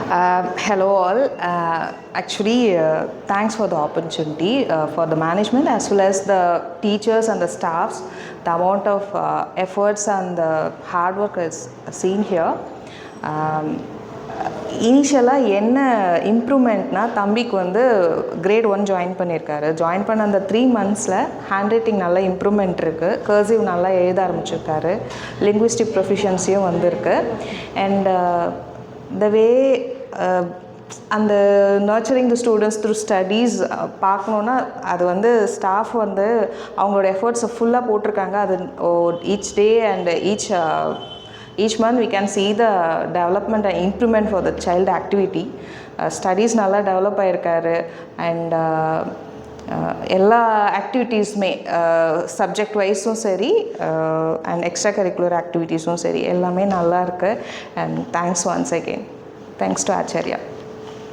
Hello all. Thanks for the opportunity for the management as well as the teachers and the staffs. The amount of efforts and the hard work is seen here. இனிஷியலாக என்ன இம்ப்ரூவ்மெண்ட்னா தம்பிக்கு வந்து great 1 join பண்ணியிருக்காரு. Join பண்ண அந்த 3 monthஸில் hand writing நல்லா improvement இருக்குது, cursive நல்லா எழுத ஆரம்பிச்சிருக்காரு, லிங்குவிஸ்டிக் ப்ரொஃபிஷியன்சியும் வந்திருக்கு. அண்ட் த வே அந்த nurturing the students through studies பார்க்கணுன்னா அது வந்து ஸ்டாஃப் வந்து அவங்களோட எஃபர்ட்ஸை ஃபுல்லாக போட்டிருக்காங்க. அது each day and each month we can see the development and improvement for the child activity. Studies நல்லா டெவலப் ஆகிருக்காரு. அண்ட் எல்லா ஆக்டிவிட்டீஸுமே சப்ஜெக்ட் வைஸும் சரி அண்ட் எக்ஸ்ட்ரா கரிக்குலர் ஆக்டிவிட்டீஸும் சரி எல்லாமே நல்லா இருக்குது. And thanks once again. Thanks to Acharya.